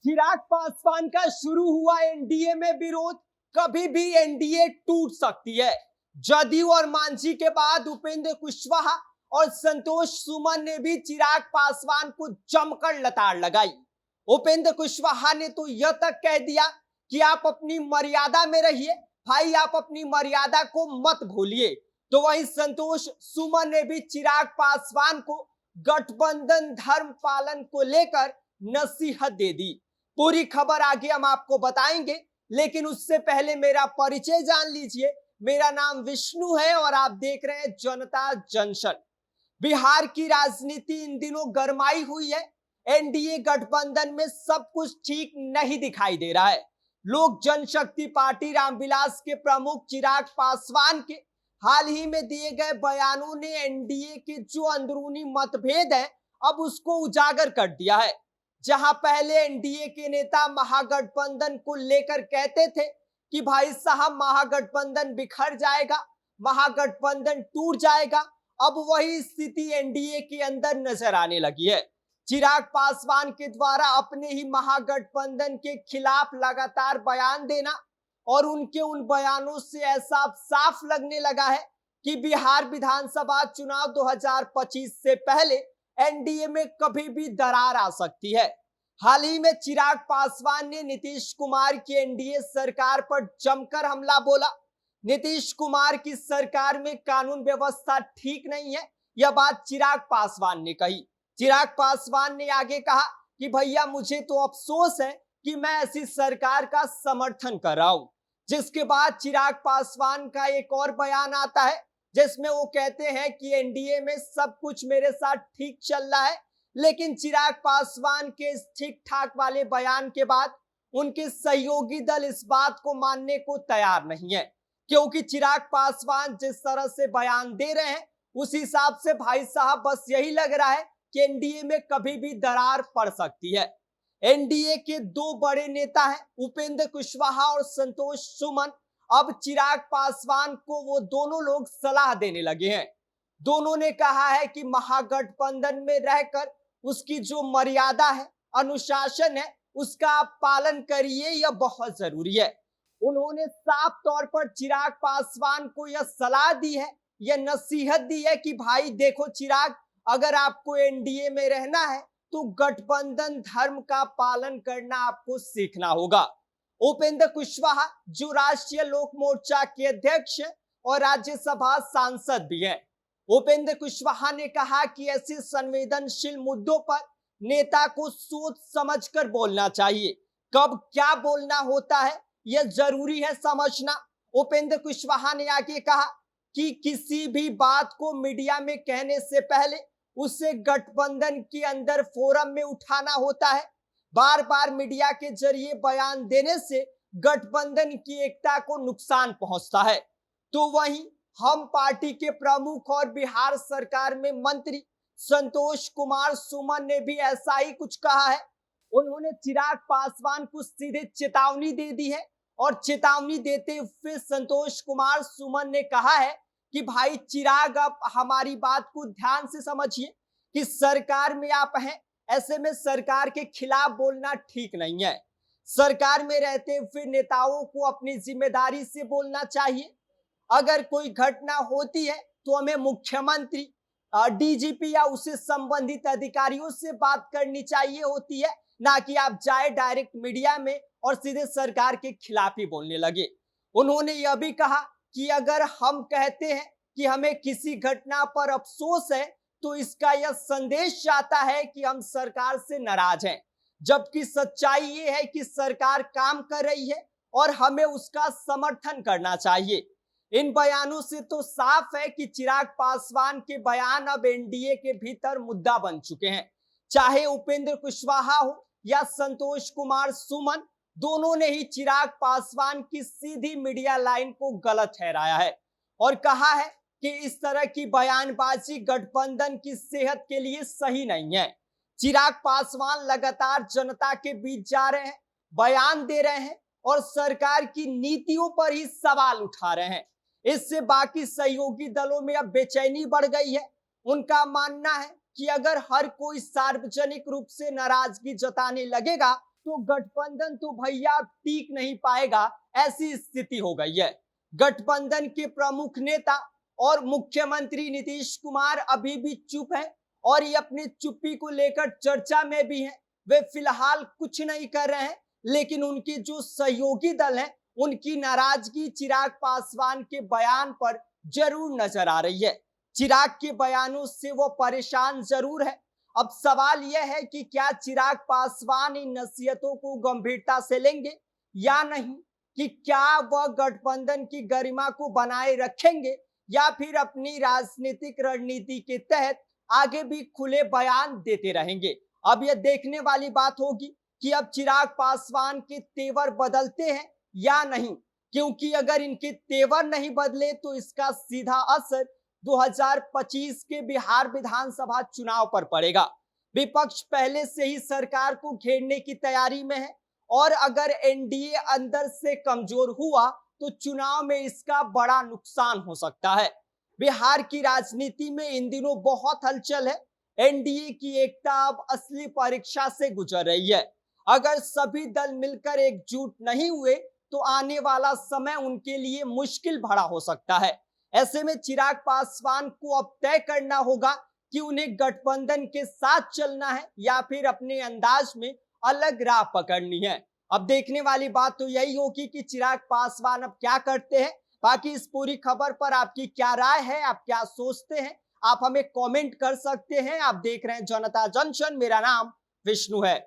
चिराग पासवान का शुरू हुआ एनडीए में विरोध, कभी भी एनडीए टूट सकती है। जदयू और मांझी के बाद उपेंद्र कुशवाहा और संतोष सुमन ने भी चिराग पासवान को जमकर लताड़ लगाई। उपेंद्र कुशवाहा ने तो यह तक कह दिया कि आप अपनी मर्यादा में रहिए भाई, आप अपनी मर्यादा को मत भूलिए। तो वहीं संतोष सुमन ने भी चिराग पासवान को गठबंधन धर्म पालन को लेकर नसीहत दे दी। पूरी खबर आगे हम आपको बताएंगे, लेकिन उससे पहले मेरा परिचय जान लीजिए। मेरा नाम विष्णु है और आप देख रहे हैं जनता जंक्शन। बिहार की राजनीति इन दिनों गरमाई हुई है। एनडीए गठबंधन में सब कुछ ठीक नहीं दिखाई दे रहा है। लोक जनशक्ति पार्टी रामविलास के प्रमुख चिराग पासवान के हाल ही में दिए गए बयानों ने एनडीए के जो अंदरूनी मतभेद है अब उसको उजागर कर दिया है। जहां पहले एनडीए के नेता महागठबंधन को लेकर कहते थे कि भाई साहब महागठबंधन बिखर जाएगा, महागठबंधन टूट जाएगा, अब वही स्थिति एनडीए के अंदर नजर आने लगी है। चिराग पासवान के द्वारा अपने ही महागठबंधन के खिलाफ लगातार बयान देना और उनके उन बयानों से ऐसा साफ लगने लगा है कि बिहार विधानसभा चुनाव 2025 से पहले एनडीए में कभी भी दरार आ सकती है। हाल ही में चिराग पासवान ने नीतीश कुमार की एनडीए सरकार पर जमकर हमला बोला। नीतीश कुमार की सरकार में कानून व्यवस्था ठीक नहीं है, यह बात चिराग पासवान ने कही। चिराग पासवान ने आगे कहा कि भैया मुझे तो अफसोस है कि मैं ऐसी सरकार का समर्थन कर रहा हूं। जिसके बाद चिराग पासवान का एक और बयान आता है जिसमें वो कहते हैं कि एनडीए में सब कुछ मेरे साथ ठीक चल रहा है। लेकिन चिराग पासवान के इस ठीक ठाक वाले बयान के बाद उनके सहयोगी दल इस बात को मानने को तैयार नहीं है, क्योंकि चिराग पासवान जिस तरह से बयान दे रहे हैं उस हिसाब से भाई साहब बस यही लग रहा है कि एनडीए में कभी भी दरार पड़ सकती है। एनडीए के दो बड़े नेता हैं उपेंद्र कुशवाहा और संतोष सुमन। अब चिराग पासवान को वो दोनों लोग सलाह देने लगे हैं। दोनों ने कहा है कि महागठबंधन में रहकर उसकी जो मर्यादा है, अनुशासन है, उसका आप पालन करिए, यह बहुत जरूरी है। उन्होंने साफ तौर पर चिराग पासवान को यह सलाह दी है, यह नसीहत दी है कि भाई देखो चिराग, अगर आपको एनडीए में रहना है तो गठबंधन धर्म का पालन करना आपको सीखना होगा। उपेंद्र कुशवाहा जो राष्ट्रीय लोक मोर्चा के अध्यक्ष और राज्यसभा सांसद भी हैं, उपेंद्र कुशवाहा ने कहा कि ऐसे संवेदनशील मुद्दों पर नेता को सोच समझकर बोलना चाहिए। कब क्या बोलना होता है यह जरूरी है समझना। उपेंद्र कुशवाहा ने आगे कहा कि किसी भी बात को मीडिया में कहने से पहले उसे गठबंधन के अंदर फोरम में उठाना होता है। बार बार मीडिया के जरिए बयान देने से गठबंधन की एकता को नुकसान पहुंचता है। तो वहीं हम पार्टी के प्रमुख और बिहार सरकार में मंत्री संतोष कुमार सुमन ने भी ऐसा ही कुछ कहा है। उन्होंने चिराग पासवान को सीधे चेतावनी दे दी है और चेतावनी देते हुए संतोष कुमार सुमन ने कहा है कि भाई चिराग, आप हमारी बात को ध्यान से समझिए कि सरकार में आप हैं, ऐसे में सरकार के खिलाफ बोलना ठीक नहीं है। सरकार में रहते हुए नेताओं को अपनी जिम्मेदारी से बोलना चाहिए। अगर कोई घटना होती है तो हमें मुख्यमंत्री, डीजीपी या उससे संबंधित अधिकारियों से बात करनी चाहिए होती है, ना कि आप जाए डायरेक्ट मीडिया में और सीधे सरकार के खिलाफ ही बोलने लगे। उन्होंने यह भी कहा कि अगर हम कहते हैं कि हमें किसी घटना पर अफसोस है तो इसका यह संदेश जाता है कि हम सरकार से नाराज हैं, जबकि सच्चाई ये है कि सरकार काम कर रही है और हमें उसका समर्थन करना चाहिए। इन बयानों से तो साफ है कि चिराग पासवान के बयान अब एनडीए के भीतर मुद्दा बन चुके हैं। चाहे उपेंद्र कुशवाहा हो या संतोष कुमार सुमन, दोनों ने ही चिराग पासवान की सीधी मीडिया लाइन को गलत ठहराया है और कहा है कि इस तरह की बयानबाजी गठबंधन की सेहत के लिए सही नहीं है। चिराग पासवान लगातार जनता के बीच जा रहे हैं, बयान दे रहे हैं और सरकार की नीतियों पर ही सवाल उठा रहे हैं। इससे बाकी सहयोगी दलों में अब बेचैनी बढ़ गई है। उनका मानना है कि अगर हर कोई सार्वजनिक रूप से नाराजगी जताने लगेगा तो गठबंधन तो भैया टिक नहीं पाएगा, ऐसी स्थिति हो गई है। गठबंधन के प्रमुख नेता और मुख्यमंत्री नीतीश कुमार अभी भी चुप हैं और ये अपनी चुप्पी को लेकर चर्चा में भी हैं। वे फिलहाल कुछ नहीं कर रहे हैं, लेकिन उनके जो सहयोगी दल हैं उनकी नाराजगी चिराग पासवान के बयान पर जरूर नजर आ रही है। चिराग के बयानों से वो परेशान जरूर है। अब सवाल यह है कि क्या चिराग पासवान इन नसीहतों को गंभीरता से लेंगे या नहीं, कि क्या वह गठबंधन की गरिमा को बनाए रखेंगे या फिर अपनी राजनीतिक रणनीति के तहत आगे भी खुले बयान देते रहेंगे। अब यह देखने वाली बात होगी कि अब चिराग पासवान के तेवर बदलते हैं या नहीं, क्योंकि अगर इनके तेवर नहीं बदले तो इसका सीधा असर 2025 के बिहार विधानसभा चुनाव पर पड़ेगा। विपक्ष पहले से ही सरकार को घेरने की तैयारी में है और अगर एनडीए अंदर से कमजोर हुआ तो चुनाव में इसका बड़ा नुकसान हो सकता है। बिहार की राजनीति में इन दिनों बहुत हलचल है। एनडीए की एकता अब असली परीक्षा से गुजर रही है। अगर सभी दल मिलकर एकजुट नहीं हुए तो आने वाला समय उनके लिए मुश्किल भरा हो सकता है। ऐसे में चिराग पासवान को अब तय करना होगा कि उन्हें गठबंधन के साथ चलना है या फिर अपने अंदाज में अलग राह पकड़नी है। अब देखने वाली बात तो यही होगी कि चिराग पासवान अब क्या करते हैं। बाकी इस पूरी खबर पर आपकी क्या राय है, आप क्या सोचते हैं, आप हमें कमेंट कर सकते हैं। आप देख रहे हैं जनता जंक्शन, मेरा नाम विष्णु है।